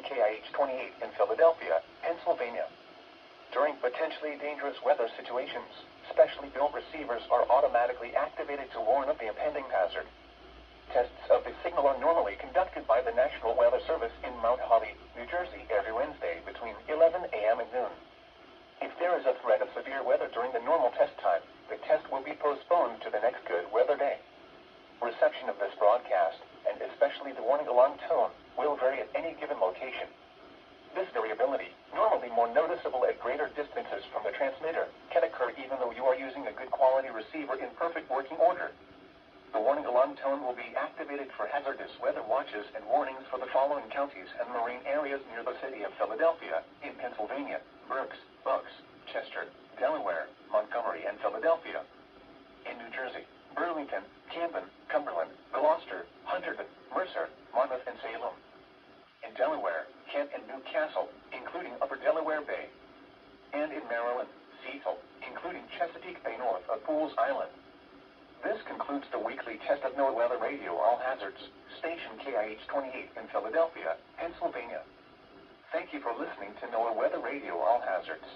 KIH-28 in Philadelphia, Pennsylvania. During potentially dangerous weather situations, specially built receivers are automatically activated to warn of the impending hazard. Tests of the signal are normally conducted by the National Weather Service in Mount Holly, New Jersey, every Wednesday between 11 a.m. and noon. If there is a threat of severe weather during the normal test time, the test will be postponed to the next good weather day. Reception of this broadcast, and especially the warning alarm tone, will vary at any given location. This variability, normally more noticeable at greater distances from the transmitter, can occur even though you are using a good quality receiver in perfect working order. The warning alarm tone will be activated for hazardous weather watches and warnings for the following counties and marine areas near the city of Philadelphia, in Pennsylvania: Berks, Bucks, Chester, Delaware, Montgomery, and Philadelphia. In New Jersey: Burlington, Camden, Cumberland, Gloucester, Hunterdon, Mercer, Monmouth, and Salem. In Delaware: Kent and Newcastle, including Upper Delaware Bay. And in Maryland: Cecil, including Chesapeake Bay north of Pools Island. This concludes the weekly test of NOAA Weather Radio All Hazards, station KIH-28 in Philadelphia, Pennsylvania. Thank you for listening to NOAA Weather Radio All Hazards.